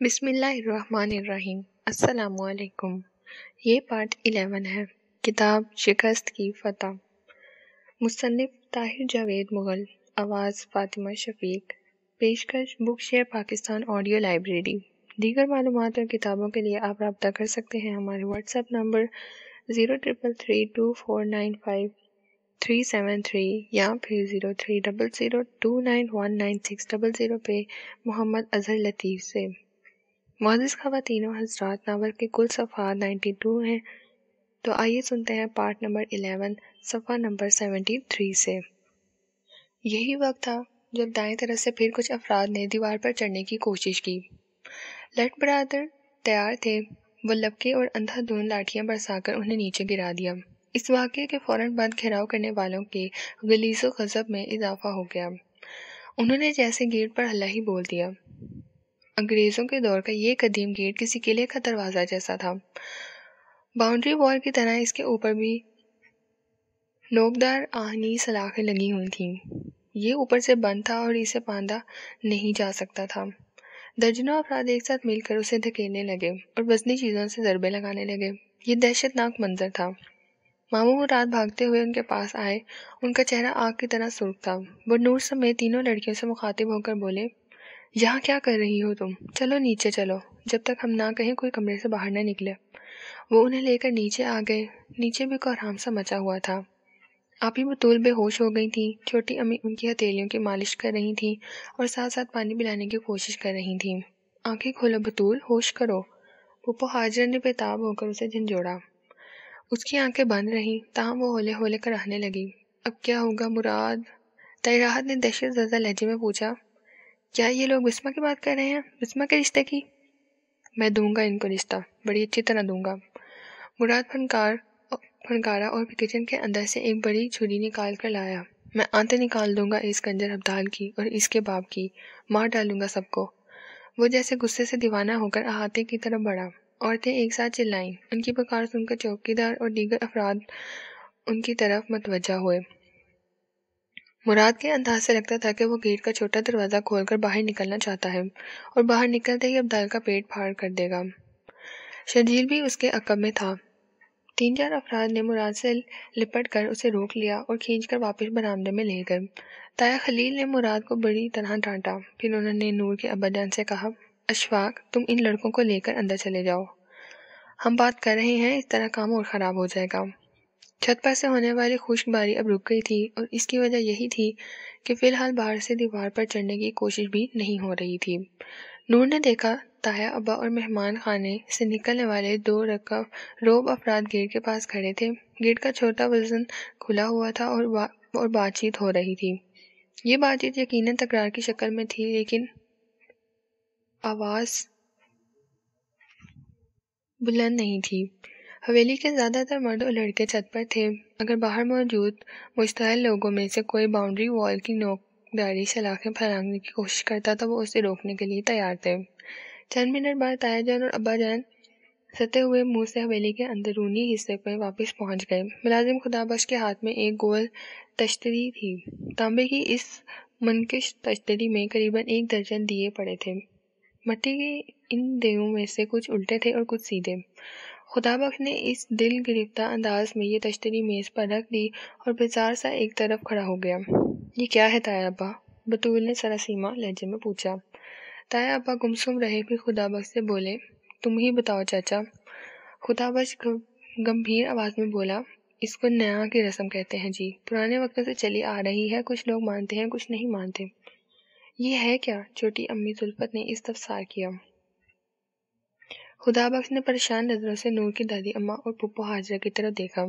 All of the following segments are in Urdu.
بسم اللہ الرحمن الرحیم۔ السلام علیکم۔ یہ پارٹ 11 ہے، کتاب شکست کی فتح۔ مصنف طاہر جاوید مغل، آواز فاطمہ شفیق، پیشکش بک شیئر پاکستان آڈیو لائبریری۔ دیگر معلومات اور کتابوں کے لیے آپ رابطہ کر سکتے ہیں ہمارے واٹس ایپ نمبر 0333249573 یا پھر 0300291960 پہ محمد اظہر لطیف سے۔ معزز خواتین و حضرات، ناول کے کل صفحات 92 ہیں، تو آئیے سنتے ہیں پارٹ نمبر 11 صفحہ نمبر 73 سے۔ یہی وقت تھا جب دائیں طرف سے پھر کچھ افراد نے دیوار پر چڑھنے کی کوشش کی۔ لٹ برادر تیار تھے، وہ لبکے اور اندھا دھند لاٹھیاں برسا کر انہیں نیچے گرا دیا۔ اس واقعے کے فوراً بعد گھیراؤ کرنے والوں کے غلیظ و غضب میں اضافہ ہو گیا۔ انہوں نے جیسے گیٹ پر ہلا ہی بول دیا۔ انگریزوں کے دور کا یہ قدیم گیٹ کسی قلعے کا دروازہ جیسا تھا۔ باؤنڈری وال کی طرح اس کے اوپر بھی نوکدار آہنی سلاخیں لگی ہوئی تھیں۔ یہ اوپر سے بند تھا اور اسے باندھا نہیں جا سکتا تھا۔ درجنوں افراد ایک ساتھ مل کر اسے دھکیلنے لگے اور وزنی چیزوں سے ضربے لگانے لگے۔ یہ دہشت ناک منظر تھا۔ ماموں مراد بھاگتے ہوئے ان کے پاس آئے۔ ان کا چہرہ آگ کی طرح سرخ تھا۔ وہ نور سمیت تینوں لڑکیوں سے مخاطب ہو کر بولے، یہاں کیا کر رہی ہو تم؟ چلو نیچے چلو، جب تک ہم نہ کہیں کوئی کمرے سے باہر نہ نکلے۔ وہ انہیں لے کر نیچے آ گئے۔ نیچے بھی کوہرام سا مچا ہوا تھا۔ آپی بطول بے ہوش ہو گئی تھیں۔ چھوٹی امی ان کی ہتھیلیوں کی مالش کر رہی تھیں اور ساتھ ساتھ پانی پلانے کی کوشش کر رہی تھیں۔ آنکھیں کھولو بطول، ہوش کرو۔ پھپھو ہاجرہ نے بےتاب ہو کر اسے جھنجھوڑا۔ اس کی آنکھیں بند رہیں، تاہم وہ ہولے ہولے کراہنے لگی۔ اب کیا ہوگا مراد؟ طاہرات نے دہشت زدہ لہجے میں پوچھا۔ کیا یہ لوگ بسمہ کی بات کر رہے ہیں؟ بسمہ کے رشتے کی؟ میں دوں گا ان کو رشتہ، بڑی اچھی طرح دوں گا۔ مراد پھنکارا اور کچن کے اندر سے ایک بڑی چھری نکال کر لایا۔ میں آنتیں نکال دوں گا اس کنجر ابدال کی اور اس کے باپ کی، مار ڈالوں گا سب کو۔ وہ جیسے غصے سے دیوانہ ہو کر احاطے کی طرف بڑھا۔ عورتیں ایک ساتھ چلائیں۔ ان کی پکار سن کر چوکیدار اور دیگر افراد ان کی طرف متوجہ ہوئے۔ مراد کے انداز سے لگتا تھا کہ وہ گیٹ کا چھوٹا دروازہ کھول کر باہر نکلنا چاہتا ہے اور باہر نکلتے ہی ابدال کا پیٹ پھاڑ کر دے گا۔ شرجیل بھی اس کے عقب میں تھا۔ 3-4 افراد نے مراد سے لپٹ کر اسے روک لیا اور کھینچ کر واپس برآمدے میں لے گئے۔ تایا خلیل نے مراد کو بڑی طرح ڈانٹا۔ پھر انہوں نے نور کے ابا جان سے کہا، اشفاق، تم ان لڑکوں کو لے کر اندر چلے جاؤ۔ ہم بات کر رہے ہیں، اس طرح کام اور خراب ہو جائے گا۔ چھت پر سے ہونے والی خشک باری اب رک گئی تھی اور اس کی وجہ یہی تھی کہ فی الحال باہر سے دیوار پر چڑھنے کی کوشش بھی نہیں ہو رہی تھی۔ نور نے دیکھا تایا ابا اور مہمان خانے سے نکلنے والے 2 روب افراد گیٹ کے پاس کھڑے تھے۔ گیٹ کا چھوٹا وزن کھلا ہوا تھا اور بات چیت ہو رہی تھی۔ یہ بات چیت یقیناً تکرار کی شکل میں تھی، لیکن آواز بلند نہیں تھی۔ حویلی کے زیادہ تر مرد اور لڑکے چھت پر تھے۔ اگر باہر موجود مشتعل لوگوں میں سے کوئی باؤنڈری وال کی نوکداری سلاخیں پھیلانے کی کوشش کرتا تو وہ اسے روکنے کے لیے تیار تھے۔ چند منٹ بعد تایا جان اور ابا جان ستے ہوئے منہ سے حویلی کے اندرونی حصے میں واپس پہنچ گئے۔ ملازم خدا بخش کے ہاتھ میں ایک گول تشتری تھی۔ تانبے کی اس منقش تشتری میں قریباً 1 درجن دیے پڑے تھے۔ مٹی کے ان دیوں میں سے کچھ الٹے تھے اور کچھ سیدھے۔ خدا بخش نے اس دل گرفتہ انداز میں یہ تشتری میز پر رکھ دی اور بیزار سا ایک طرف کھڑا ہو گیا۔ یہ کیا ہے تایا ابا؟ بطول نے سراسیمہ لہجے میں پوچھا۔ تایا ابا گمسم رہے پھر خدا بخش سے بولے، تم ہی بتاؤ چاچا۔ خدا بخش گمبھیر آواز میں بولا، اس کو نیاں کی رسم کہتے ہیں جی، پرانے وقتوں سے چلی آ رہی ہے، کچھ لوگ مانتے ہیں کچھ نہیں مانتے۔ یہ ہے کیا؟ چھوٹی امی زلفت نے استفسار کیا۔ خدا بخش نے پریشان نظروں سے نور کی دادی اماں اور پھپھو ہاجرہ کی طرف دیکھا۔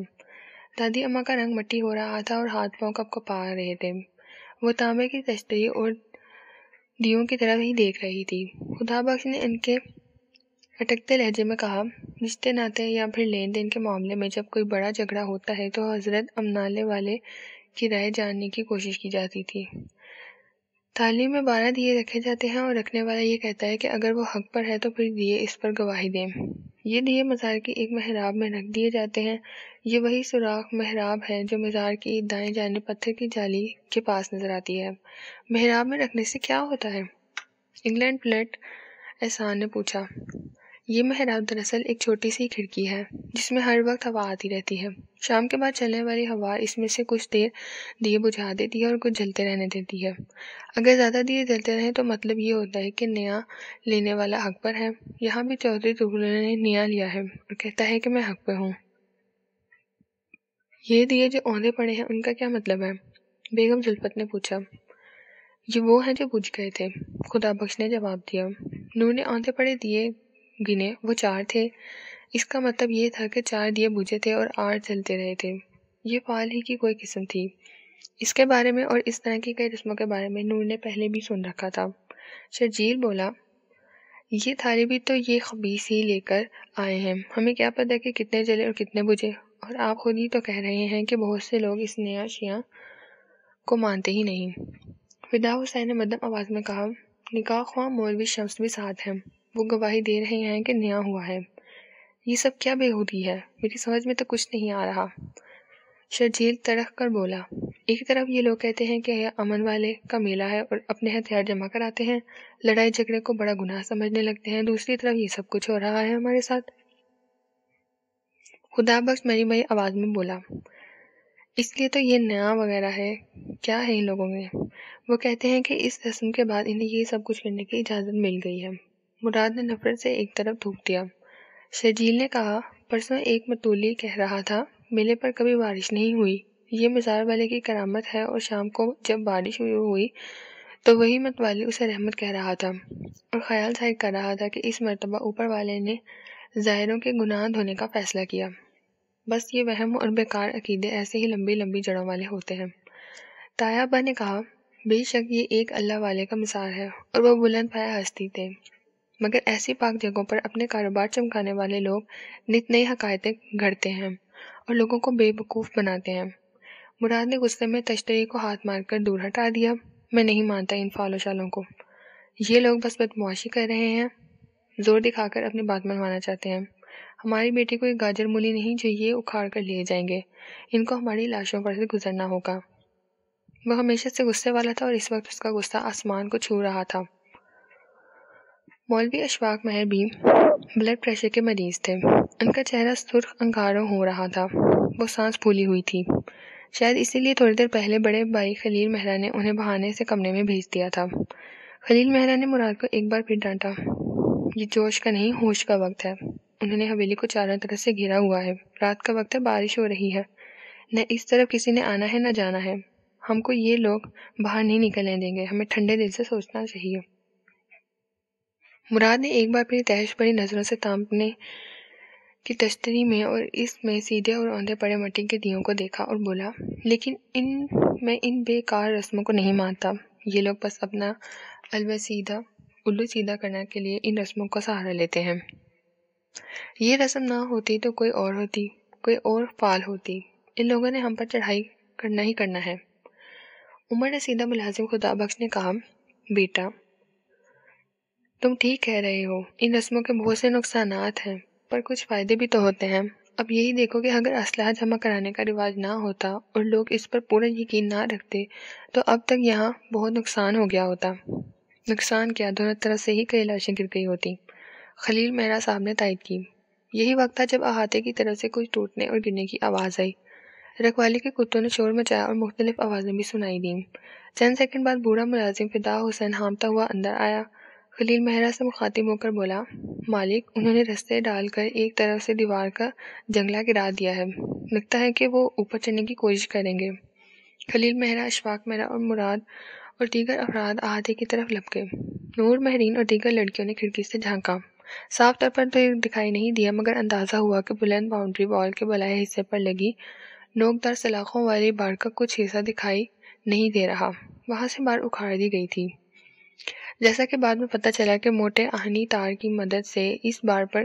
دادی اماں کا رنگ مٹی ہو رہا تھا اور ہاتھ پاؤں کپکپا رہے تھے۔ وہ تانبے کی تشتری اور دیوں کی طرف ہی دیکھ رہی تھی۔ خدا بخش نے ان کے اٹکتے لہجے میں کہا، رشتے ناتے یا پھر لین دین کے معاملے میں جب کوئی بڑا جھگڑا ہوتا ہے تو حضرت امنالے والے کی رائے جاننے کی کوشش کی جاتی تھی۔ تعلیم میں 12 دیے رکھے جاتے ہیں اور رکھنے والا یہ کہتا ہے کہ اگر وہ حق پر ہے تو پھر دیے اس پر گواہی دیں۔ یہ دیے مزار کی ایک محراب میں رکھ دیے جاتے ہیں۔ یہ وہی سوراخ محراب ہے جو مزار کی دائیں جانب پتھر کی جالی کے پاس نظر آتی ہے۔ محراب میں رکھنے سے کیا ہوتا ہے؟ انگلینڈ پلٹ احسان نے پوچھا۔ یہ محراب دراصل ایک چھوٹی سی کھڑکی ہے جس میں ہر وقت ہوا آتی رہتی ہے۔ شام کے بعد چلنے والی ہوا اس میں سے کچھ دیر دیے بجھا دیتی ہے اور کچھ جلتے رہنے دیتی ہے۔ اگر زیادہ دیے جلتے رہیں تو مطلب یہ ہوتا ہے کہ نیا لینے والا حق پر ہے۔ یہاں بھی چودھری تغلو نے نیا لیا ہے اور کہتا ہے کہ میں حق پہ ہوں۔ یہ دیے جو اوندھے پڑے ہیں ان کا کیا مطلب ہے؟ بیگم زلفت نے پوچھا۔ یہ وہ ہیں جو بجھ گئے تھے، خدا بخش نے جواب دیا۔ نور نے اوندھے پڑے دیے گنے، وہ 4 تھے۔ اس کا مطلب یہ تھا کہ 4 دیے بجھے تھے اور 8 جلتے رہے تھے۔ یہ فال ہی کی کوئی قسم تھی۔ اس کے بارے میں اور اس طرح کی کئی رسموں کے بارے میں نور نے پہلے بھی سن رکھا تھا۔ شرجیل بولا، یہ تھالی بھی تو یہ خبیث ہی لے کر آئے ہیں، ہمیں کیا پتہ کہ کتنے جلے اور کتنے بجھے، اور آپ خود ہی تو کہہ رہے ہیں کہ بہت سے لوگ اس نیا شیعہ کو مانتے ہی نہیں۔ فدا حسین نے مدھم آواز میں کہا، نکاح خواہ مولوی شمس بھی ساتھ ہیں، وہ گواہی دے رہے ہیں کہ نیا ہوا ہے۔ یہ سب کیا بےہودگی ہے، میری سمجھ میں تو کچھ نہیں آ رہا۔ شرجیل تڑخ کر بولا، ایک طرف یہ لوگ کہتے ہیں کہ یہ امن والے کا میلہ ہے اور اپنے ہتھیار جمع کراتے ہیں، لڑائی جھگڑے کو بڑا گناہ سمجھنے لگتے ہیں، دوسری طرف یہ سب کچھ ہو رہا ہے ہمارے ساتھ۔ خدا بخش مری آواز میں بولا، اس لیے تو یہ نیا وغیرہ ہے، کیا ہے ان لوگوں میں؟ وہ کہتے ہیں کہ اس رسم کے بعد انہیں یہ سب کچھ کرنے کی اجازت مل گئی ہے۔ مراد نے نفرت سے ایک طرف تھوک دیا۔ شرجیل نے کہا، پرسوں ایک متولی کہہ رہا تھا میلے پر کبھی بارش نہیں ہوئی، یہ مزار والے کی کرامت ہے، اور شام کو جب بارش شروع ہوئی تو وہی متوالی اسے رحمت کہہ رہا تھا اور خیال ظاہر کر رہا تھا کہ اس مرتبہ اوپر والے نے ظاہروں کے گناہ دھونے کا فیصلہ کیا۔ بس یہ وہم اور بیکار عقیدے ایسے ہی لمبی لمبی جڑوں والے ہوتے ہیں۔ تایا ابا نے کہا، بے شک یہ ایک اللہ والے کا مثال ہے اور وہ بلند پایا ہستی تھے، مگر ایسی پاک جگہوں پر اپنے کاروبار چمکانے والے لوگ نت نئی حقائقیں گھڑتے ہیں اور لوگوں کو بے وقوف بناتے ہیں۔ مراد نے غصے میں تشتری کو ہاتھ مار کر دور ہٹا دیا۔ میں نہیں مانتا ان فال و چالوں کو، یہ لوگ بس بدمعاشی کر رہے ہیں، زور دکھا کر اپنی بات منوانا چاہتے ہیں۔ ہماری بیٹی کو ایک گاجر مولی نہیں جو یہ اکھاڑ کر لیے جائیں گے، ان کو ہماری لاشوں پر سے گزرنا ہوگا۔ وہ ہمیشہ سے غصے والا تھا اور اس وقت اس کا غصہ آسمان کو چھو رہا تھا۔ مولوی اشفاق مہر بھی بلڈ پریشر کے مریض تھے، ان کا چہرہ سرخ انگاروں ہو رہا تھا، وہ سانس پھولی ہوئی تھی۔ شاید اسی لیے تھوڑی دیر پہلے بڑے بھائی خلیل مہرا نے انہیں بہانے سے کمرے میں بھیج دیا تھا۔ خلیل مہرا نے مراد کو ایک بار پھر ڈانٹا، یہ جوش کا نہیں ہوش کا وقت ہے، انہوں نے حویلی کو چاروں طرف سے گھیرا ہوا ہے، رات کا وقت ہے، بارش ہو رہی ہے، نہ اس طرف کسی نے آنا ہے نہ جانا ہے، ہم کو یہ لوگ باہر نہیں نکلنے دیں گے، ہمیں ٹھنڈے دل سے سوچنا چاہیے۔ مراد نے ایک بار پھر تحش بھری نظروں سے تانپنے کی تشتری میں اور اس میں سیدھے اور اوندھے پڑے مٹی کے دیوں کو دیکھا اور بولا، لیکن میں ان بے کار رسموں کو نہیں مانتا، یہ لوگ بس اپنا الو سیدھا کرنے کے لیے ان رسموں کا سہارا لیتے ہیں۔ یہ رسم نہ ہوتی تو کوئی اور ہوتی، کوئی اور فال ہوتی، ان لوگوں نے ہم پر چڑھائی کرنا ہی کرنا ہے۔ عمر رسیدہ ملازم خدا بخش نے کہا، بیٹا تم ٹھیک کہہ رہے ہو، ان رسموں کے بہت سے نقصانات ہیں پر کچھ فائدے بھی تو ہوتے ہیں۔ اب یہی دیکھو کہ اگر اسلحہ جمع کرانے کا رواج نہ ہوتا اور لوگ اس پر پورا یقین نہ رکھتے تو اب تک یہاں بہت نقصان ہو گیا ہوتا۔ نقصان کیا، دونوں طرف سے ہی کئی لاشیں گر گئی ہوتی، خلیل مہرا صاحب نے تائید کی۔ یہی وقت تھا جب احاطے کی طرف سے کچھ ٹوٹنے اور گرنے کی آواز آئی، رکھوالی کے کتوں نے شور مچایا اور مختلف آوازیں بھی سنائی دیں۔ چند سیکنڈ بعد بوڑھا ملازم فدا حسین ہامتا ہوا اندر آیا، خلیل مہرا سے مخاطب ہو کر بولا، مالک انہوں نے رستے ڈال کر ایک طرف سے دیوار کا جنگلہ گرا دیا ہے، لگتا ہے کہ وہ اوپر چڑھنے کی کوشش کریں گے۔ خلیل مہرا، اشفاق مہرا اور مراد اور دیگر افراد احاطے کی طرف لپ گئے۔ نور، مہرین اور دیگر لڑکیوں نے کھڑکی سے جھانکا، صاف طور پر تو دکھائی نہیں دیا مگر اندازہ ہوا کہ بلند باؤنڈری وال کے بالائی حصے پر لگی نوکدار سلاخوں والی بار کا کچھ حصہ دکھائی نہیں دے رہا، وہاں سے بار اکھاڑ دی گئی تھی۔ جیسا کہ بعد میں پتہ چلا کہ موٹے آہنی تار کی مدد سے اس بار پر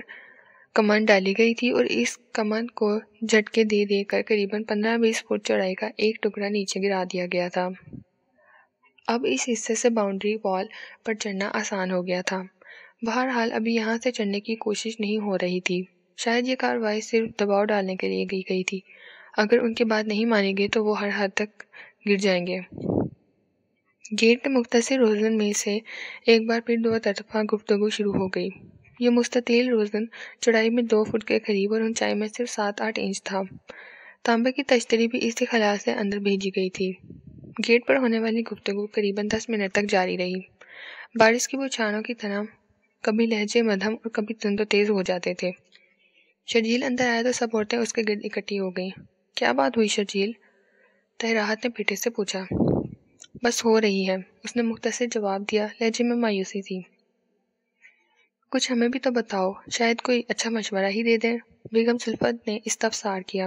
کمان ڈالی گئی تھی اور اس کمان کو جھٹکے دے دے کر قریباً 15-20 فٹ چوڑائی کا ایک ٹکڑا نیچے گرا دیا گیا تھا۔ اب اس حصے سے باؤنڈری وال پر چڑھنا آسان ہو گیا تھا۔ بہرحال ابھی یہاں سے چڑھنے کی کوشش نہیں ہو رہی تھی، شاید یہ کارروائی صرف دباؤ ڈالنے کے لیے کی گئی تھی، اگر ان کی بات نہیں مانی گئی تو وہ ہر حد تک گر جائیں گے۔ گیٹ کے مختصر روزن میں سے ایک بار پھر دو طرفہ گفتگو شروع ہو گئی۔ یہ مستطیل روزن چوڑائی میں 2 فٹ کے قریب اور اونچائی میں صرف 7-8 انچ تھا۔ تانبے کی تشتری بھی اسی خلا سے اندر بھیجی گئی تھی۔ گیٹ پر ہونے والی گفتگو قریباً 10 منٹ تک جاری رہی۔ بارش کی بوچھاروں کی طرح کبھی لہجے مدھم اور کبھی تند و تیز ہو جاتے تھے۔ شرجیل اندر آیا تو سب عورتیں اس کے گرد اکٹھی ہو گئیں۔ کیا بات ہوئی شرجیل؟ طاہرات نے بیٹے سے پوچھا۔ بس ہو رہی ہے، اس نے مختصر جواب دیا، لہجے میں مایوسی تھی۔ کچھ ہمیں بھی تو بتاؤ، شاید کوئی اچھا مشورہ ہی دے دیں۔ بیگم سلفت نے استفسار کیا۔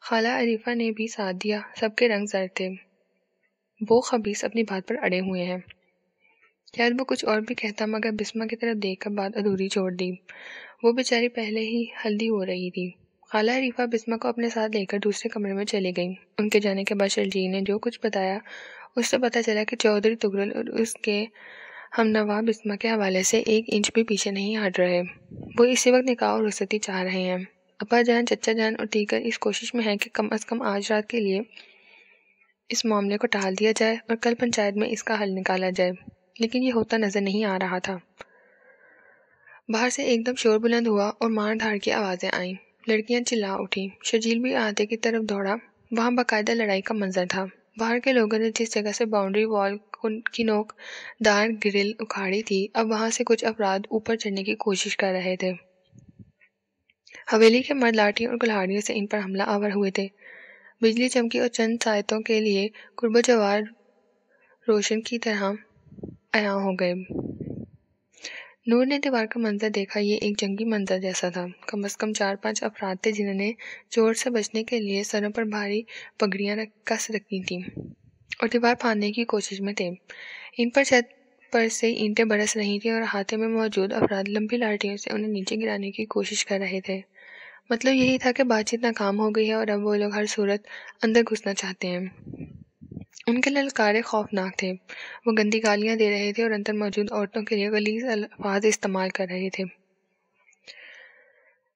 خالہ عریفہ نے بھی ساتھ دیا، سب کے رنگ زرد تھے۔ وہ خبیث اپنی بات پر اڑے ہوئے ہیں۔ شاید وہ کچھ اور بھی کہتا مگر بسمہ کی طرف دیکھ کر بات ادھوری چھوڑ دی۔ وہ بیچاری پہلے ہی ہلدی ہو رہی تھی۔ خالہ عریفہ بسمہ کو اپنے ساتھ لے کر دوسرے کمرے میں چلی گئیں۔ ان کے جانے کے بعد شرجیل نے جو کچھ بتایا اس سے پتہ چلا کہ چودھری تغرل اور اس کے ہمنوا بسمہ کے حوالے سے 1 انچ بھی پیچھے نہیں ہٹ رہے۔ وہ اسی وقت نکاح اور رخصتی چاہ رہے ہیں۔ ابا جان، چچا جان اور دیگر اس کوشش میں ہیں کہ کم از کم آج رات کے لیے اس معاملے کو ٹال دیا جائے اور کل پنچایت میں اس کا حل نکالا جائے، لیکن یہ ہوتا نظر نہیں آ رہا تھا۔ باہر سے ایک دم شور بلند ہوا اور مار دھاڑ کی آوازیں آئیں۔ لڑکیاں چلا اٹھیں۔ شرجیل بھی احاطے کی طرف دوڑا۔ وہاں باقاعدہ لڑائی کا منظر تھا۔ باہر کے لوگوں نے جس جگہ سے باؤنڈری وال کی نوک دار گرل اکھاڑی تھی، اب وہاں سے کچھ افراد اوپر چڑھنے کی کوشش کر رہے تھے۔ حویلی کے مرد لاٹھیوں اور کلہاڑیوں سے ان پر حملہ آور ہوئے تھے۔ بجلی چمکی اور چند ساعتوں کے لیے قرب و جوار روشن کی طرح عیاں ہو گئے۔ نور نے دیوار کا منظر دیکھا۔ یہ ایک جنگی منظر جیسا تھا۔ کم از کم 4-5 افراد تھے جنہوں نے چوٹ سے بچنے کے لیے سروں پر بھاری پگڑیاں کس رکھی تھیں اور دیوار پھاڑنے کی کوشش میں تھے۔ ان پر چھت پر سے اینٹیں برس رہی تھیں اور احاطے میں موجود افراد لمبی لاٹھیوں سے انہیں نیچے گرانے کی کوشش کر رہے تھے۔ مطلب یہی تھا کہ بات چیت ناکام ہو گئی ہے اور اب وہ لوگ ہر صورت اندر گھسنا چاہتے ہیں۔ ان کے للکارے خوفناک تھے۔ وہ گندی گالیاں دے رہے تھے اور اندر موجود عورتوں کے لیے غلیظ الفاظ استعمال کر رہے تھے۔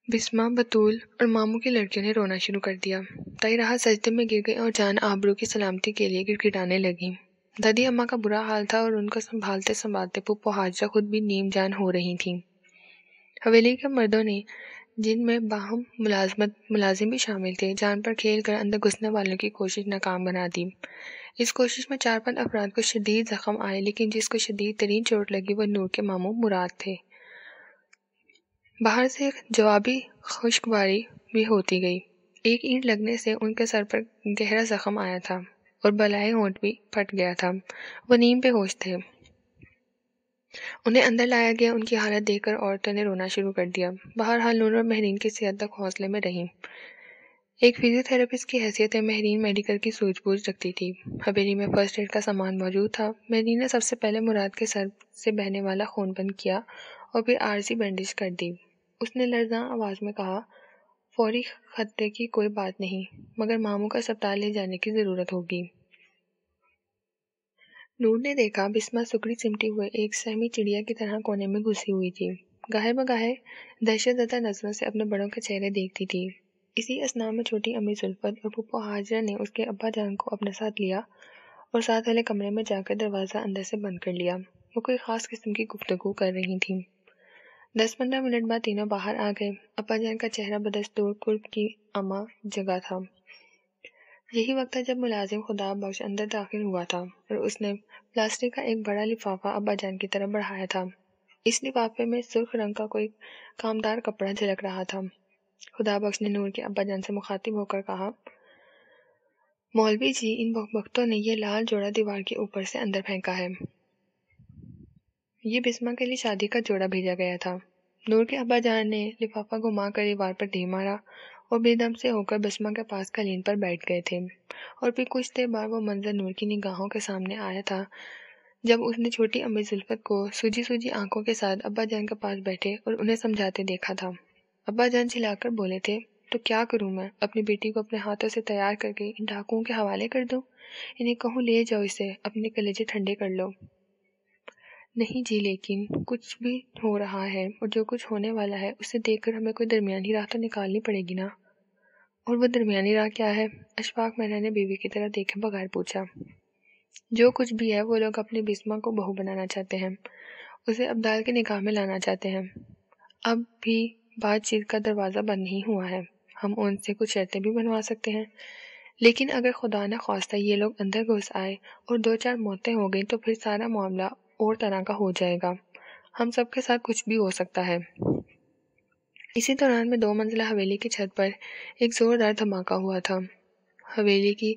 بسمہ، بطول اور ماموں کی لڑکیوں نے رونا شروع کر دیا۔ طاہرات سجدے میں گر گئی اور جان آبرو کی سلامتی کے لیے گڑگڑانے لگیں۔ دادی اماں کا برا حال تھا اور ان کو سنبھالتے سنبھالتے پھپھو حاجرہ خود بھی نیم جان ہو رہی تھیں۔ حویلی کے مردوں نے، جن میں باہم ملازم بھی شامل تھے، جان پر کھیل کر اندر گھسنے والوں کی کوشش ناکام بنا دی۔ اس کوشش میں 4-5 افراد کو شدید زخم آئے، لیکن جس کو شدید ترین چوٹ لگی وہ نور کے ماموں مراد تھے۔ باہر سے جوابی خشکباری بھی ہوتی گئی۔ ایک اینٹ لگنے سے ان کے سر پر گہرا زخم آیا تھا اور بالائے ہونٹ بھی پھٹ گیا تھا۔ وہ نیم بے ہوش تھے۔ انہیں اندر لایا گیا۔ ان کی حالت دیکھ کر عورتوں نے رونا شروع کر دیا۔ بہرحال نور اور مہرین کی صحت تک حوصلے میں رہیں۔ ایک فزیو تھراپسٹ کی حیثیت مہرین میڈیکل کی سوجھ بوجھ رکھتی تھی۔ حویلی میں فرسٹ ایڈ کا سامان موجود تھا۔ مہرین نے سب سے پہلے مراد کے سر سے بہنے والا خون بند کیا اور پھر عارضی بینڈیج کر دی۔ اس نے لرزاں آواز میں کہا، فوری خطرے کی کوئی بات نہیں، مگر ماموں کو اسپتال لے جانے کی ضرورت ہوگی۔ نور نے دیکھا بسمہ سکڑی سمٹی ہوئے ایک سہمی چڑیا کی طرح کونے میں گھسی ہوئی تھی۔ گاہے بگاہے دہشت زدہ نظروں سے اپنے بڑوں کے چہرے دیکھتی تھی۔ اسی اثناء میں چھوٹی امی زلفت اور پھپھو حاجرہ نے اس کے ابا جان کو اپنے ساتھ لیا اور ساتھ والے کمرے میں جا کر دروازہ اندر سے بند کر لیا۔ وہ کوئی خاص قسم کی گفتگو کر رہی تھیں۔ 10-15 منٹ بعد تینوں باہر آ گئے۔ ابا جان کا چہرہ بدستور قرب کی اما جگہ تھا۔ یہی وقت تھا جب ملازم خدا بخش اندر داخل ہوا تھا اور اس نے پلاسٹک کا ایک بڑا لفافہ ابا جان کی طرف بڑھایا تھا۔ اس لفافے میں سرخ رنگ کا کوئی کامدار کپڑا جھلک رہا تھا۔ خدا بخش نے نور کے ابا جان سے مخاطب ہو کر کہا، مولوی جی، ان بختوں نے یہ لال جوڑا دیوار کے اوپر سے اندر پھینکا ہے۔ یہ بسمہ کے لیے شادی کا جوڑا بھیجا گیا تھا۔ نور کے ابا جان نے لفافہ گھما کر دیوار پر ڈھی مارا اور بے دم سے ہو کر بسمہ کے پاس قالین پر بیٹھ گئے تھے۔ اور پھر کچھ دیر بعد وہ منظر نور کی نگاہوں کے سامنے آیا تھا جب اس نے چھوٹی امی زلفت کو سوجی آنکھوں کے ساتھ ابا جان کے پاس بیٹھے اور انہیں سمجھاتے دیکھا تھا۔ ابا جان چلا کر بولے تھے، تو کیا کروں میں؟ اپنی بیٹی کو اپنے ہاتھوں سے تیار کر کے ان ڈاکوؤں کے حوالے کر دوں؟ انہیں کہوں لے جاؤ اسے، اپنے کلیجے ٹھنڈے کر لو۔ نہیں جی، لیکن کچھ بھی ہو رہا ہے اور جو کچھ ہونے والا ہے اسے دیکھ کر ہمیں کوئی درمیانی راہ تو نکالنی پڑے گی نا۔ اور وہ درمیانی راہ کیا ہے؟ اشفاق میرا نے بیوی کی طرف دیکھے بغیر پوچھا۔ جو کچھ بھی ہے وہ لوگ اپنی بسما کو بہو بنانا چاہتے ہیں، اسے ابدال کے نکاح میں لانا چاہتے ہیں۔ اب بھی بات چیت کا دروازہ بند نہیں ہوا ہے، ہم ان سے کچھ شرطیں بھی بنوا سکتے ہیں، لیکن اگر خدا نہ خواستہ یہ لوگ اندر گھس آئے اور 2-4 موتیں ہو گئیں تو پھر سارا معاملہ اور طرح کا ہو جائے گا، ہم سب کے ساتھ کچھ بھی ہو سکتا ہے۔ اسی دوران میں 2 منزلہ حویلی کی چھت پر ایک زوردار دھماکہ ہوا تھا۔ حویلی کی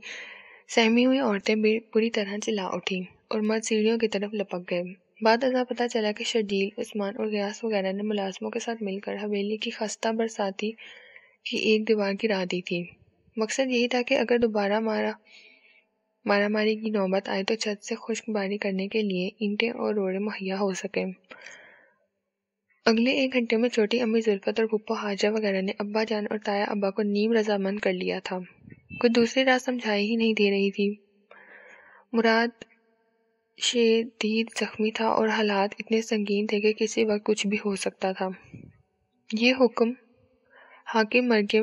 سہمی ہوئی عورتیں بھی بری طرح چلا اٹھیں اور مرد سیڑھیوں کی طرف لپک گئے۔ بعد ازاں پتہ چلا کہ شرجیل، عثمان اور غیاث وغیرہ نے ملازموں کے ساتھ مل کر حویلی کی خستہ برساتی کی ایک دیوار گرا دی تھی۔ مقصد یہی تھا کہ اگر دوبارہ مارا ماری کی نوبت آئے تو چھت سے خشک باری کرنے کے لیے اینٹیں اور روڑے مہیا ہو سکیں۔ اگلے 1 گھنٹے میں چھوٹی امی زلفت اور پھپھو حاجرہ وغیرہ نے ابا جان اور تایا ابا کو نیم رضامند کر لیا تھا۔ کوئی دوسری راہ سمجھائی ہی نہیں دے رہی تھی۔ مراد شدید زخمی تھا اور حالات اتنے سنگین تھے کہ کسی وقت کچھ بھی ہو سکتا تھا۔ یہ حاکم مرگ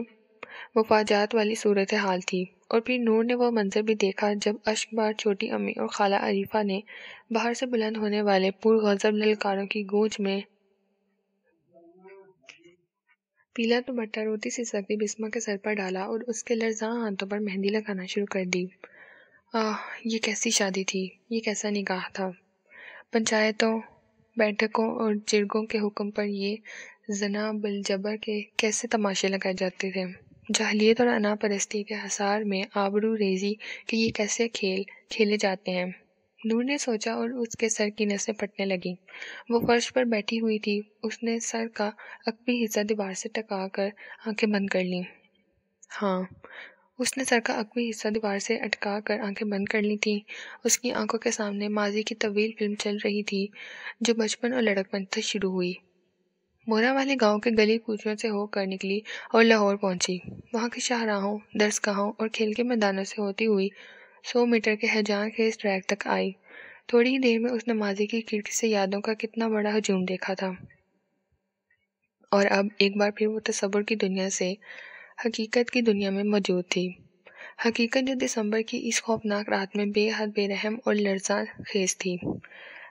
مفاجات والی صورتحال تھی، اور پھر نور نے وہ منظر بھی دیکھا جب اشک بار چھوٹی امی اور خالہ عریفہ نے باہر سے بلند ہونے والے پرغضب للکاروں کی گونج میں پیلا دوپٹہ روتی سی سکتی بسما کے سر پر ڈالا اور اس کے لرزاں ہاتھوں پر مہندی لگانا شروع کر دی۔ یہ کیسی شادی تھی، یہ کیسا نکاح تھا۔ پنچایتوں، بیٹھکوں اور جرگوں کے حکم پر یہ زنا بالجبر کے کیسے تماشے لگائے جاتے تھے۔ جاہلیت اور انا پرستی کے حصار میں آبرو ریزی کے یہ کیسے کھیل کھیلے جاتے ہیں۔ نور نے سوچا اور اس کے سر کی نسیں پھٹنے لگیں۔ وہ فرش پر بیٹھی ہوئی تھی، اس نے سر کا عقبی حصہ دیوار سے ٹکا کر آنکھیں بند کر لیں۔ اس نے سر کا عقبی حصہ دیوار سے اٹکا کر آنکھیں بند کر لی تھیں۔ اس کی آنکھوں کے سامنے ماضی کی طویل فلم چل رہی تھی جو بچپن اور لڑکپن سے شروع ہوئی۔ مورا والے گاؤں کے گلی کوچوں سے ہو کر نکلی اور لاہور پہنچی۔ وہاں کی شاہراہوں، درسگاہوں اور کھیل کے میدانوں سے ہوتی ہوئی 100 میٹر کے ہیجان خیز ٹریک تک آئی۔ تھوڑی ہی دیر میں اس نے ماضی کی کھڑکی سے یادوں کا کتنا بڑا ہجوم دیکھا تھا، اور اب ایک بار پھر وہ تصور کی دنیا سے حقیقت کی دنیا میں موجود تھی۔ حقیقت جو دسمبر کی اس خوفناک رات میں بے حد بے رحم اور لرزاں خیز تھی۔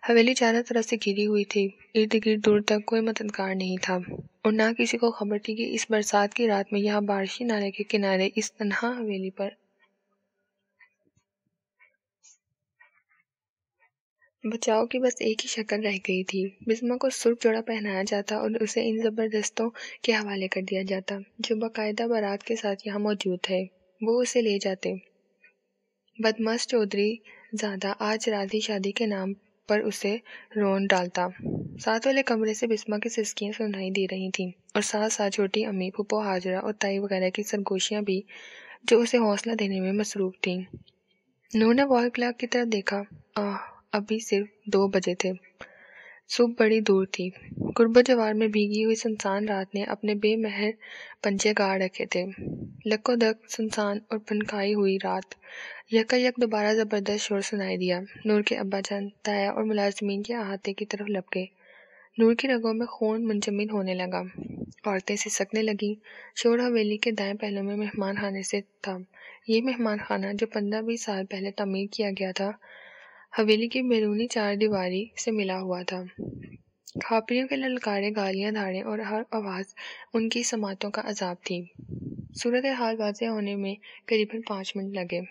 حویلی چاروں طرف سے گھری ہوئی تھی، ارد گرد دور تک کوئی مددگار نہیں تھا، اور نہ کسی کو خبر تھی کہ اس برسات کی رات میں یہاں بارشی نالے کے کنارے اس تنہا حویلی پر بچاؤ کی بس ایک ہی شکل رہ گئی تھی۔ بسما کو سرخ جوڑا پہنایا جاتا اور اسے ان زبردستوں کے حوالے کر دیا جاتا جو باقاعدہ بارات کے ساتھ یہاں موجود تھے۔ وہ اسے لے جاتے۔ بدمست چودھری زادہ آج رات ہی شادی کے نام پر اسے رون ڈالتا۔ ساتھ والے کمرے سے بسما کی سسکیاں سنائی دے رہی تھیں، اور ساتھ ساتھ چھوٹی امی، پھپھو حاجرہ اور تائی وغیرہ کی سرگوشیاں بھی جو اسے حوصلہ دینے میں مصروف تھیں۔ نور نے وال کلاک کی طرف دیکھا۔ ابھی صرف 2 بجے تھے۔ صبح بڑی دور تھی۔ قرب و جوار میں بھیگی ہوئی سنسان رات نے اپنے بے مہر پنجے گاڑ رکھے تھے۔ لکو دک سنسان اور پھنکائی ہوئی رات۔ یکا یک دوبارہ زبردست شور سنائی دیا۔ نور کے ابا جان، تایا اور ملازمین کے احاطے کی طرف لپکے۔ نور کی رگوں میں خون منجمد ہونے لگا۔ عورتیں سسکنے لگیں۔ شور حویلی کے دائیں پہلو میں مہمان خانے سے تھا۔ یہ مہمان خانہ جو 15-20 سال پہلے تعمیر کیا گیا تھا، حویلی کی بیرونی 4 دیواری سے ملا ہوا تھا۔ کھاپریوں کے للکارے، گالیاں، دھاڑیں اور ہر آواز ان کی سماعتوں کا عذاب تھی۔ صورتحال واضح ہونے میں قریباً 5 منٹ لگے۔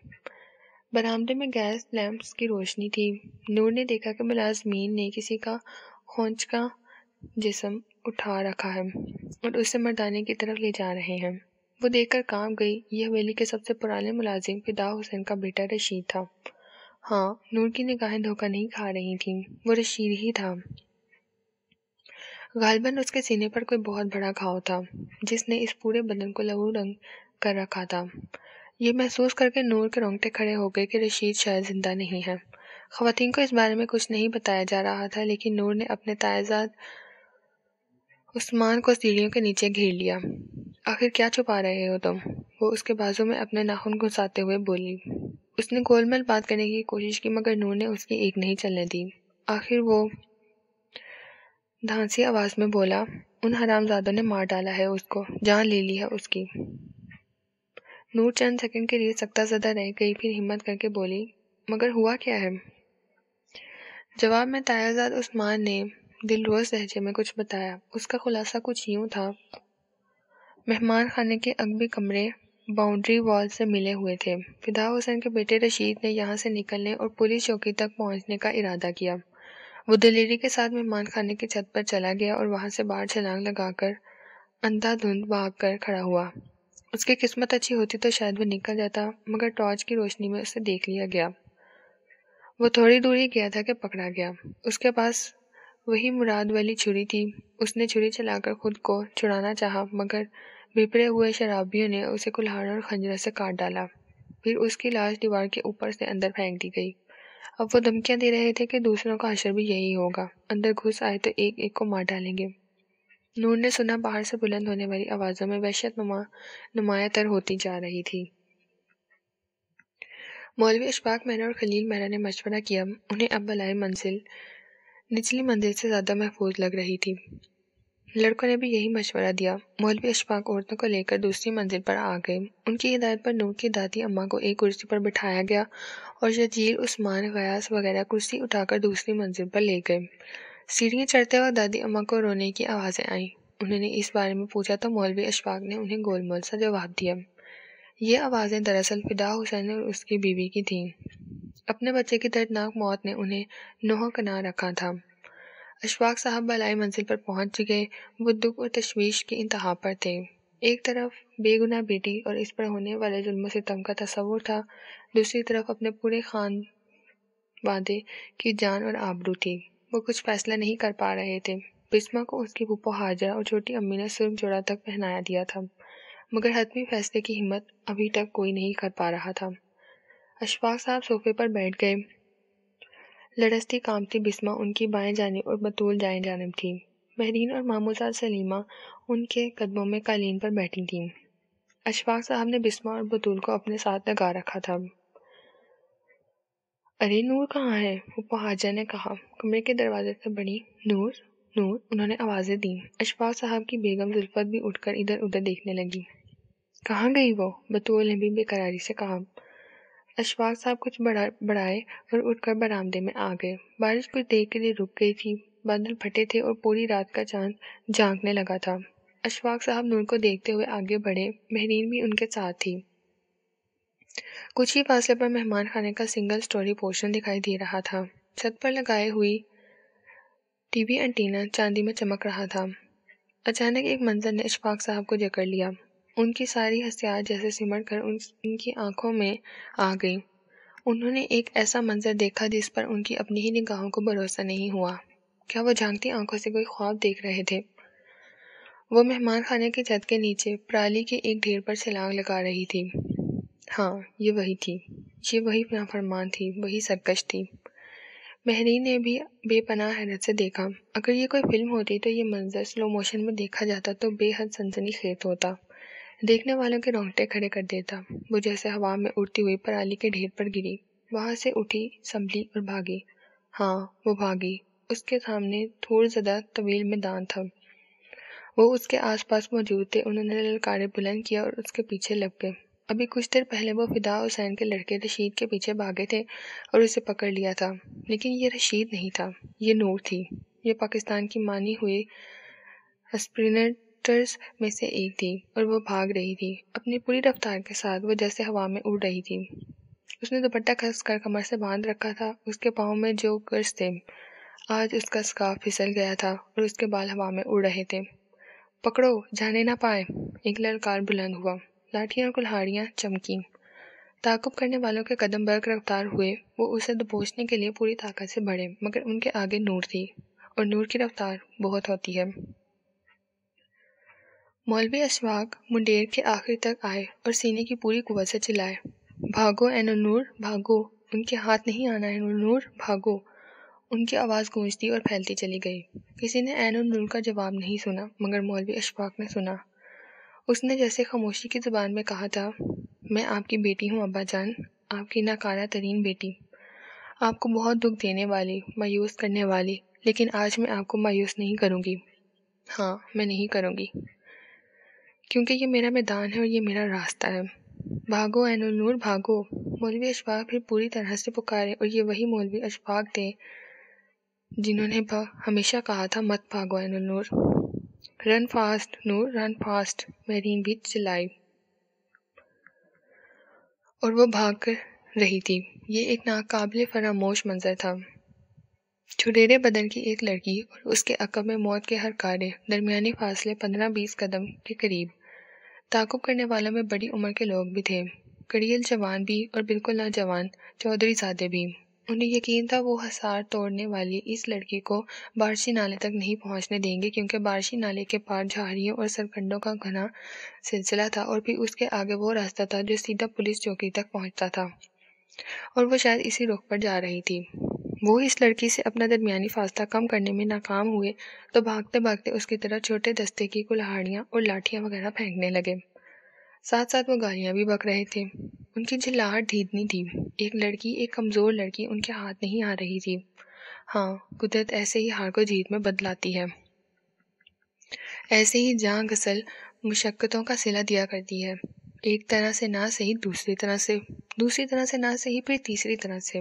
برآمدے میں گیس لیمپس کی روشنی تھی۔ نور نے دیکھا کہ ملازمین نے کسی کا کھونچکا جسم اٹھا رکھا ہے اور اسے مردانے کی طرف لے جا رہے ہیں۔ وہ دیکھ کر کانپ گئی۔ یہ حویلی کے سب سے پرانے ملازم فدا حسین کا بیٹا رشید تھا۔ ہاں، نور کی نگاہیں دھوکہ نہیں کھا رہی تھیں، وہ رشید ہی تھا۔ غالباً اس کے سینے پر کوئی بہت بڑا گھاؤ تھا جس نے اس پورے بدن کو لہو رنگ کر رکھا تھا۔ یہ محسوس کر کے نور کے رونگٹے کھڑے ہو گئے کہ رشید شاید زندہ نہیں ہے۔ خواتین کو اس بارے میں کچھ نہیں بتایا جا رہا تھا، لیکن نور نے اپنے تائیزاد عثمان کو سیڑھیوں کے نیچے گھیر لیا۔ آخر کیا چھپا رہے ہو تم؟ وہ اس کے بازو میں اپنے ناخن گھساتے ہوئے بولی۔ اس نے گول مل بات کرنے کی کوشش کی مگر نور نے اس کی ایک نہیں چلنے دی۔ آخر وہ دھانسی آواز میں بولا، ان حرام زادوں نے مار ڈالا ہے اس کو، جان لے لی ہے اس کی۔ نور چند سیکنڈ کے لیے سکتہ زدہ رہ گئی، پھر ہمت کر کے بولی، مگر ہوا کیا ہے؟ جواب میں تایازاد عثمان نے دلروز لہجے میں کچھ بتایا۔ اس کا خلاصہ کچھ یوں تھا: مہمان خانے کے عقبی کمرے باؤنڈری وال سے ملے ہوئے تھے۔ فدا حسین کے بیٹے رشید نے یہاں سے نکلنے اور پولیس چوکی تک پہنچنے کا ارادہ کیا۔ وہ دلیری کے ساتھ مہمان خانے کی چھت پر چلا گیا اور وہاں سے باہر چھلانگ لگا کر اندھا دھند بھاگ کر کھڑا ہوا۔ اس کی قسمت اچھی ہوتی تو شاید وہ نکل جاتا، مگر ٹارچ کی روشنی میں اسے دیکھ لیا گیا۔ وہ تھوڑی دور ہی گیا تھا کہ پکڑا گیا۔ اس کے پاس وہی مراد والی چھری تھی۔ اس نے چھری چلا کر خود کو چھڑانا چاہا، مگر بھپڑے ہوئے شرابیوں نے اسے کلہاڑ اور خنجر سے کاٹ ڈالا۔ پھر اس کی لاش دیوار کے اوپر سے اندر پھینک دی گئی۔ اب وہ دھمکیاں دے رہے تھے کہ دوسروں کا حشر بھی یہی ہوگا، اندر گھس آئے تو ایک ایک کو مار ڈالیں گے۔ نور نے سنا باہر سے بلند ہونے والی آوازوں میں وحشت نمایاں تر ہوتی جا رہی تھی۔ مولوی اشفاق مہرا اور خلیل مہرا نے مشورہ کیا۔ انہیں اب بالائے منزل نچلی منزل سے زیادہ محفوظ لگ رہی تھی۔ لڑکوں نے بھی یہی مشورہ دیا۔ مولوی اشفاق عورتوں کو لے کر دوسری منزل پر آ گئے۔ ان کی ہدایت پر نور کی دادی اماں کو ایک کرسی پر بٹھایا گیا اور شجیل، عثمان، غیاث وغیرہ کرسی اٹھا کر دوسری منزل پر لے گئے۔ سیڑھیاں چڑھتے وقت دادی اماں کو رونے کی آوازیں آئیں۔ انہوں نے اس بارے میں پوچھا تو مولوی اشفاق نے انہیں گول مول سا جواب دیا۔ یہ آوازیں دراصل فدا حسین اور اس کی بیوی کی تھیں۔ اپنے بچے کی دردناک موت نے انہیں نوحہ کنا رکھا تھا۔ اشفاق صاحب بالائے منزل پر پہنچ گئے۔ وہ دکھ اور تشویش کی انتہا پر تھے۔ ایک طرف بے گناہ بیٹی اور اس پر ہونے والے ظلم و ستم کا تصور تھا، دوسری طرف اپنے پورے خاندے کی جان اور آبرو تھی۔ وہ کچھ فیصلہ نہیں کر پا رہے تھے۔ بسمہ کو اس کی پھوپھو ہاجرہ اور چھوٹی امی نے سرخ جوڑا تک پہنایا دیا تھا، مگر حتمی فیصلے کی ہمت ابھی تک کوئی نہیں کر پا رہا تھا۔ اشفاق صاحب صوفے پر بیٹھ گئے۔ لڑزتی کانپتی بسمہ ان کی بائیں جانب اور بطول دائیں جانب تھی۔ مہرین اور ماموزاد سلیمہ ان کے قدموں میں قالین پر بیٹھی تھیں۔ اشفاق صاحب نے بسمہ اور بطول کو اپنے ساتھ لگا رکھا تھا۔ ارے نور کہاں ہے؟ پھوپھو حاجرہ نے کہا۔ کمرے کے دروازے سے بڑی نور نور انہوں نے آوازیں دیں۔ اشفاق صاحب کی بیگم زلفت بھی اٹھ کر ادھر ادھر دیکھنے لگی۔ کہاں گئی وہ؟ بطول نے بھی بے قراری سے کہا۔ اشفاق صاحب کچھ بڑھائے اور اٹھ کر برآمدے میں آ گئے۔ بارش کچھ دیر کے لیے رک گئی تھی۔ بادل پھٹے تھے اور پوری رات کا چاند جھانکنے لگا تھا۔ اشفاق صاحب نور کو دیکھتے ہوئے آگے بڑھے۔ مہرین بھی ان کے ساتھ تھی۔ کچھ ہی فاصلے پر مہمان خانے کا سنگل سٹوری پورشن دکھائی دے رہا تھا۔ چھت پر لگائے ہوئی ٹی وی اینٹینا چاندی میں چمک رہا تھا۔ اچانک ایک منظر نے اشفاق صاحب کو جکڑ لیا۔ ان کی ساری حسیات جیسے سمٹ کر ان کی آنکھوں میں آ گئی۔ انہوں نے ایک ایسا منظر دیکھا جس پر ان کی اپنی ہی نگاہوں کو بھروسہ نہیں ہوا۔ کیا وہ جھانکتی آنکھوں سے کوئی خواب دیکھ رہے تھے؟ وہ مہمان خانے کی چھت کے نیچے پرالی کے ایک ڈھیر پر چھلانگ لگا رہی تھی۔ ہاں، یہ وہی تھی، یہ وہی نافرمان تھی، وہی سرکش تھی۔ مہرین نے بھی بے پناہ حیرت سے دیکھا۔ اگر یہ کوئی فلم ہوتی تو یہ منظر سلو موشن میں دیکھا جاتا تو بے حد سنسنی خیز ہوتا، دیکھنے والوں کے رونگٹے کھڑے کر دیتا۔ وہ جیسے ہوا میں اڑتی ہوئی پرالی کے ڈھیر پر گری، وہاں سے اٹھی، سنبھلی اور بھاگی۔ ہاں، وہ بھاگی۔ اس کے سامنے دھول زدہ طویل میدان تھا۔ وہ اس کے آس پاس موجود تھے۔ انہوں نے للکارے بلند کیا اور اس کے پیچھے لپ گئے۔ ابھی کچھ دیر پہلے وہ فدا حسین کے لڑکے رشید کے پیچھے بھاگے تھے اور اسے پکڑ لیا تھا، لیکن یہ رشید نہیں تھا، یہ نور تھی۔ یہ پاکستان کی مانی ہوئی اسپرنٹرز میں سے ایک تھی اور وہ بھاگ رہی تھی۔ اپنی پوری رفتار کے ساتھ وہ جیسے ہوا میں اڑ رہی تھی۔ اس نے دوپٹہ کس کر کمر سے باندھ رکھا تھا۔ اس کے پاؤں میں جو گرز تھے، آج اس کا سکارف پھسل گیا تھا اور اس کے بال ہوا میں اڑ رہے تھے۔ پکڑو، جانے نہ پائے! ایک للکار بلند ہوا۔ لاٹھیاں اور کلہاڑیاں چمکیں۔ تعاقب کرنے والوں کے قدم برق رفتار ہوئے۔ وہ اسے دبوچنے کے لیے پوری طاقت سے بڑھے، مگر ان کے آگے نور تھی، اور نور کی رفتار بہت ہوتی ہے۔ مولوی اشفاق منڈیر کے آخر تک آئے اور سینے کی پوری قوت سے چلائے، بھاگو عین النور، بھاگو! ان کے ہاتھ نہیں آنا ہے نور، بھاگو! ان کی آواز گونجتی اور پھیلتی چلی گئی۔ کسی نے عین النور کا جواب نہیں سنا، مگر مولوی اشفاق نے سنا۔ اس نے جیسے خاموشی کی زبان میں کہا تھا، میں آپ کی بیٹی ہوں ابا جان، آپ کی ناکارہ ترین بیٹی، آپ کو بہت دکھ دینے والی، مایوس کرنے والی، لیکن آج میں آپ کو مایوس نہیں کروں گی۔ ہاں، میں نہیں کروں گی، کیونکہ یہ میرا میدان ہے اور یہ میرا راستہ ہے۔ بھاگو عین النور بھاگو! مولوی اشفاق پھر پوری طرح سے پکارے، اور یہ وہی مولوی اشفاق تھے جنہوں نے ہمیشہ کہا تھا مت بھاگو عین النور، رن فاسٹ نور رن فاسٹ۔ مہرین بھی چلائی اور وہ بھاگ کر رہی تھی۔ یہ ایک ناقابل فراموش منظر تھا۔ چھٹیرے بدن کی ایک لڑکی اور اس کے عقب میں موت کے ہر کارے، درمیانی فاصلے 15-20 قدم کے قریب۔ تعاقب کرنے والوں میں بڑی عمر کے لوگ بھی تھے، کڑیل جوان بھی اور بالکل نوجوان چودھری زادے بھی۔ انہیں یقین تھا وہ حصار توڑنے والی اس لڑکی کو بارشی نالے تک نہیں پہنچنے دیں گے، کیونکہ بارشی نالے کے پار جھاڑیوں اور سرکنڈوں کا گھنا سلسلہ تھا، اور پھر اس کے آگے وہ راستہ تھا جو سیدھا پولیس چوکی تک پہنچتا تھا، اور وہ شاید اسی رخ پر جا رہی تھی۔ وہ اس لڑکی سے اپنا درمیانی فاصلہ کم کرنے میں ناکام ہوئے تو بھاگتے بھاگتے اس کی طرف چھوٹے دستے کی کلہاڑیاں اور لاٹھیاں وغیرہ پھینکنے لگے۔ ساتھ ساتھ وہ گالیاں بھی بک رہے تھے۔ ان کی جھلاہٹ دھیدنی تھی۔ ایک لڑکی، ایک کمزور لڑکی ان کے ہاتھ نہیں آ رہی تھی۔ ہاں، قدرت ایسے ہی ہار کو جیت میں بدلاتی ہے، ایسے ہی جاں گسل مشقتوں کا صلہ دیا کرتی ہے، ایک طرح سے نہ صحیح دوسری طرح سے، دوسری طرح سے نہ صحیح پھر تیسری طرح سے۔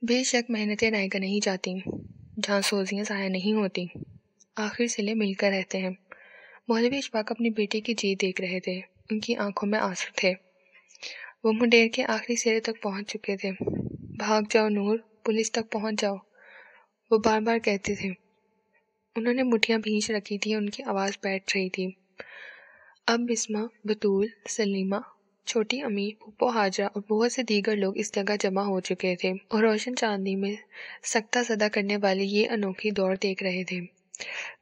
بے شک محنتیں رائے گاہ نہیں جاتی، جہاں سوزیاں ضائع نہیں ہوتی، آخر صلے مل کر رہتے ہیں۔ مولوی اشفاق اپنی بیٹی کی جیت دیکھ رہے تھے، ان کی آنکھوں میں آنسو تھے۔ وہ منڈیر کے آخری سرے تک پہنچ چکے تھے۔ بھاگ جاؤ نور، پولیس تک پہنچ جاؤ، وہ بار بار کہتے تھے۔ انہوں نے مٹھیاں بھینچ رکھی تھی، ان کی آواز بیٹھ رہی تھی۔ اب بسمہ، بطول، سلیمہ، چھوٹی امی، پھوپھو حاجرہ اور بہت سے دیگر لوگ اس جگہ جمع ہو چکے تھے اور روشن چاندنی میں سکتہ زدہ کرنے والی یہ انوکھی دوڑ دیکھ رہے تھے۔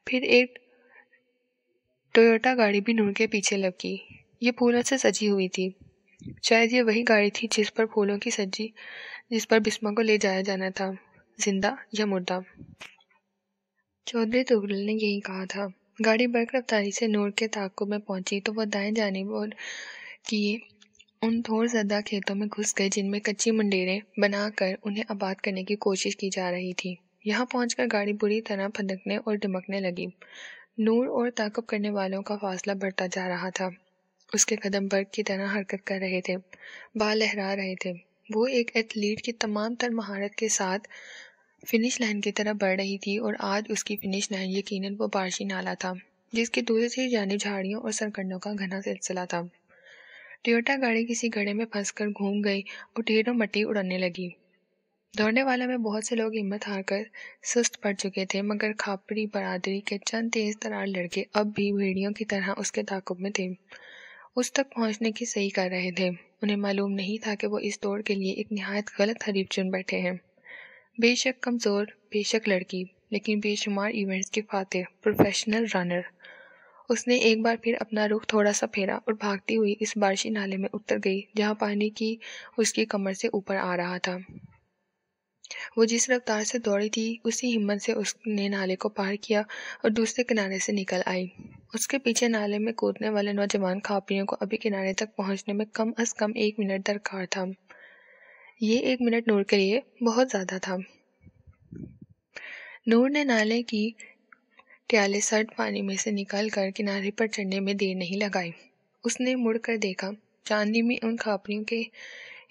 پھر ایک ٹویوٹا گاڑی بھی نور کے پیچھے لپکی۔ یہ پھولوں سے سجی ہوئی تھی۔ شاید یہ وہی گاڑی تھی جس پر پھولوں کی سجی، جس پر بسمہ کو لے جایا جانا تھا، زندہ یا مردہ۔ چودھری تغلل نے یہی کہا تھا۔ گاڑی برق رفتاری سے نور کے تعاقب میں پہنچی تو وہ دائیں جانب اور کیے ان تھور زدہ کھیتوں میں گھس گئے جن میں کچی منڈیریں بنا کر انہیں آباد کرنے کی کوشش کی جا رہی تھی۔ یہاں پہنچ کر گاڑی بری طرح پھدکنے اور ڈمکنے لگی۔ نور اور تعاقب کرنے والوں کا فاصلہ بڑھتا جا رہا تھا۔ اس کے قدم برق کی طرح حرکت کر رہے تھے، بال لہرا رہے تھے۔ وہ ایک ایتھلیٹ کی تمام تر مہارت کے ساتھ فنش لائن کی طرف بڑھ رہی تھی، اور آج اس کی فنش لائن یقیناً وہ بارشی نالا تھا جس کی دوسری جانب جھاڑیوں اور سرکنڈوں کا گھنا سلسلہ تھا۔ ٹویوٹا گاڑی کسی گڑھے میں پھنس کر گھوم گئی اور ڈھیروں مٹی اڑنے لگی۔ دوڑنے والوں میں بہت سے لوگ ہمت ہار کر سست پڑ چکے تھے، مگر کھاپری برادری کے چند تیز ترار لڑکے اب بھی بھیڑیوں کی طرح اس کے تعاقب میں تھے، اس تک پہنچنے کی صحیح کر رہے تھے۔ انہیں معلوم نہیں تھا کہ وہ اس دوڑ کے لیے ایک نہایت غلط حریف چن بیٹھے ہیں۔ بے شک کمزور، بے شک لڑکی، لیکن بے شمار ایونٹس کی فاتح، پروفیشنل رنر۔ اس نے ایک بار پھر اپنا رخ تھوڑا سا پھیرا اور بھاگتی ہوئی اس بارشی نالے میں اتر گئی جہاں پانی کی اس کی کمر سے اوپر آ رہا تھا۔ وہ جس رفتار سے دوڑی تھی اسی ہمت سے اس نے نالے کو پار کیا اور دوسرے کنارے سے نکل آئی۔ اس کے پیچھے نالے میں کودنے والے نوجوان کھاپریوں کو ابھی کنارے تک پہنچنے میں کم از کم 1 منٹ درکار تھا۔ یہ 1 منٹ نور کے لیے بہت زیادہ تھا۔ نور نے نالے کی ٹیالے سرد پانی میں سے نکل کر کنارے پر چڑھنے میں دیر نہیں لگائی۔ اس نے مڑ کر دیکھا، چاندنی میں ان کھاپریوں کے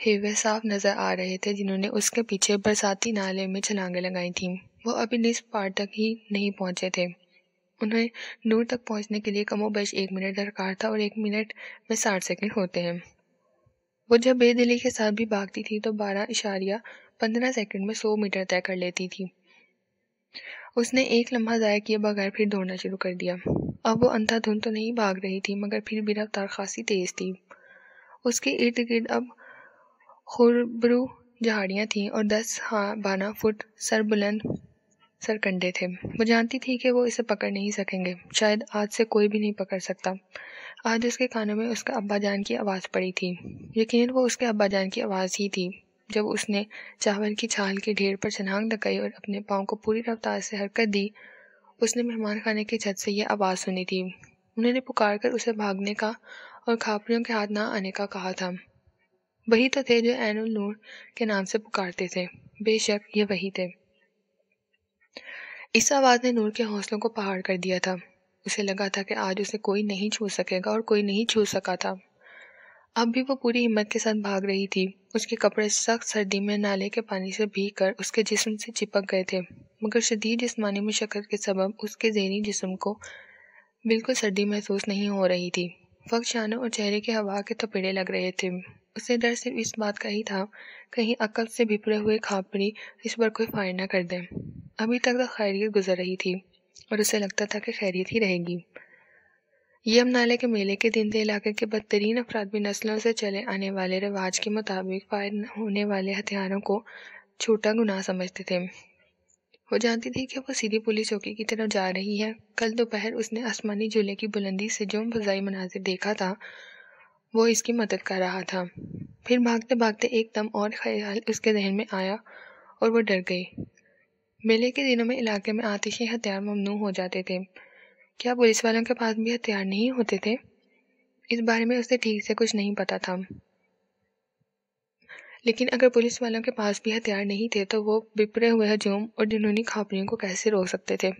ہیوے صاف نظر آ رہے تھے جنہوں نے اس کے پیچھے برساتی نالے میں چھلانگیں لگائی تھیں۔ وہ ابھی نصف پار تک ہی نہیں پہنچے تھے۔ انہیں نور تک پہنچنے کے لیے کم و بیش 1 منٹ درکار تھا، اور 1 منٹ میں 60 سیکنڈ ہوتے ہیں۔ وہ جب بے دلی کے ساتھ بھی بھاگتی تھی تو 12.15 سیکنڈ میں 100 میٹر طے کر لیتی تھی۔ اس نے ایک لمحہ ضائع کیے بغیر پھر دوڑنا شروع کر دیا۔ اب وہ اندھا دھند تو نہیں بھاگ رہی تھی، مگر پھر بھی رفتار خاصی تیز تھی۔ اس کے ارد گرد اب خربرو جھاڑیاں تھیں اور 10-12 فٹ سربلند سرکنڈے تھے۔ وہ جانتی تھی کہ وہ اسے پکڑ نہیں سکیں گے، شاید آج سے کوئی بھی نہیں پکڑ سکتا۔ آج اس کے کانوں میں اس کے ابا جان کی آواز پڑی تھی، یقیناً وہ اس کے ابا جان کی آواز ہی تھی۔ جب اس نے چاول کی چھال کے ڈھیر پر چھلانگ لگائی اور اپنے پاؤں کو پوری رفتار سے حرکت دی، اس نے مہمان خانے کی چھت سے یہ آواز سنی تھی۔ انہوں نے پکار کر اسے بھاگنے کا اور کھاپریوں کے ہاتھ نہ آنے کا کہا تھا۔ وہی تو تھے جو عین النور کے نام سے پکارتے تھے۔ بے شک یہ وہی تھے۔ اس آواز نے نور کے حوصلوں کو پہاڑ کر دیا تھا۔ اسے لگا تھا کہ آج اسے کوئی نہیں چھو سکے گا، اور کوئی نہیں چھو سکا تھا۔ اب بھی وہ پوری ہمت کے ساتھ بھاگ رہی تھی۔ اس کے کپڑے سخت سردی میں نالے کے پانی سے بھیگ کر اس کے جسم سے چپک گئے تھے، مگر شدید جسمانی مشقت کے سبب اس کے ذہنی جسم کو بالکل سردی محسوس نہیں ہو رہی تھی۔ فقط شانوں اور چہرے کے ہوا کے تھپیڑے لگ رہے تھے۔ اسے ڈر صرف اس بات کا ہی تھا کہیں عقل سے بھپڑے ہوئے کھاپری اس پر کوئی فائر نہ کر دیں۔ ابھی تک تو خیریت گزر رہی تھی اور اسے لگتا تھا کہ خیریت ہی رہے گی۔ یم نالے کے میلے کے دن تھے۔ علاقے کے بدترین افراد بھی نسلوں سے چلے آنے والے رواج کے مطابق فائر ہونے والے ہتھیاروں کو چھوٹا گناہ سمجھتے تھے۔ وہ جانتی تھی کہ وہ سیدھی پولیس چوکی کی طرف جا رہی ہے۔ کل دوپہر اس نے آسمانی جھولے کی بلندی سے جو فضائی مناظر دیکھا تھا وہ اس کی مدد کر رہا تھا۔ پھر بھاگتے بھاگتے ایک دم اور خیال اس کے ذہن میں آیا اور وہ ڈر گئی۔ میلے کے دنوں میں علاقے میں آتشی ہتھیار ممنوع ہو جاتے تھے۔ کیا پولیس والوں کے پاس بھی ہتھیار نہیں ہوتے تھے؟ اس بارے میں اسے ٹھیک سے کچھ نہیں پتا تھا، لیکن اگر پولیس والوں کے پاس بھی ہتھیار نہیں تھے تو وہ بپرے ہوئے ہجوم اور جنونی کھاپریوں کو کیسے روک سکتے تھے؟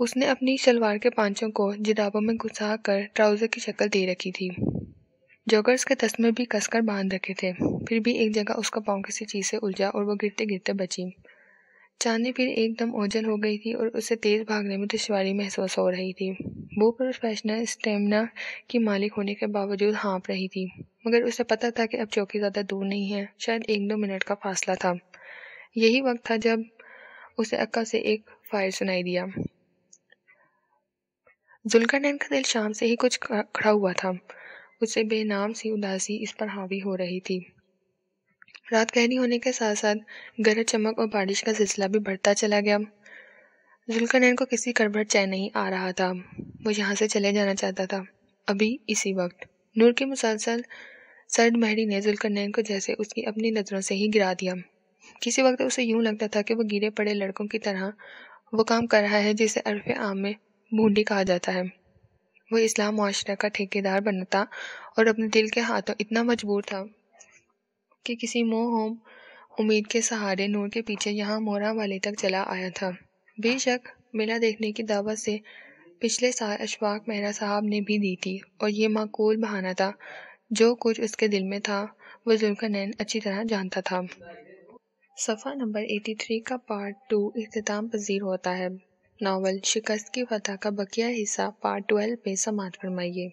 اس نے اپنی شلوار کے پانچوں کو جرابوں میں گھسا کر ٹراؤزر کی شکل دے رکھی تھی۔ جوگرز کے تسمے بھی کس کر باندھ رکھے تھے، پھر بھی ایک جگہ اس کا پاؤں کسی چیز سے الجھا اور وہ گرتے گرتے بچی۔ چاندنی پھر ایک دم اوجھل ہو گئی تھی اور اسے تیز بھاگنے میں دشواری محسوس ہو رہی تھی۔ وہ پروفیشنل اسٹیمنا کی مالک ہونے کے باوجود ہانپ رہی تھی، مگر اسے پتا تھا کہ اب چوکی زیادہ دور نہیں ہے، شاید 1-2 منٹ کا فاصلہ تھا۔ یہی وقت تھا جب اسے عقب سے ایک فائر سنائی دیا۔ ذوالقرنین کا دل شام سے ہی کچھ کھڑا ہوا تھا۔ اسے بے نام سی اداسی اس پر حاوی ہو رہی تھی۔ رات گہری ہونے کے ساتھ ساتھ گرج چمک اور بارش کا سلسلہ بھی بڑھتا چلا گیا۔ ذوالقرنین کو کسی کربٹ چین نہیں آ رہا تھا۔ وہ یہاں سے چلے جانا چاہتا تھا، ابھی اسی وقت۔ نور کی مسلسل سرد مہری نے ذوالقرنین کو جیسے اس کی اپنی نظروں سے ہی گرا دیا۔ کسی وقت اسے یوں لگتا تھا کہ وہ گرے پڑے لڑکوں کی طرح وہ کام کر رہا ہے جسے عرف عام میں بھونڈی کہا جاتا ہے۔ وہ اسلام معاشرہ کا ٹھیکیدار بنتا اور اپنے دل کے ہاتھوں اتنا مجبور تھا کہ کسی موہوم امید کے سہارے نور کے پیچھے یہاں مورا والے تک چلا آیا تھا۔ بے شک میلہ دیکھنے کی دعوت سے پچھلے سال اشفاق مہرا صاحب نے بھی دی تھی اور یہ معقول بہانہ تھا۔ جو کچھ اس کے دل میں تھا وہ ذوالقرنین اچھی طرح جانتا تھا۔ صفحہ نمبر 83 کا پارٹ 2 اختتام پذیر ہوتا ہے۔ ناول شکست کی فتح کا بقیہ حصہ پارٹ 12 پہ سماعت فرمائیے۔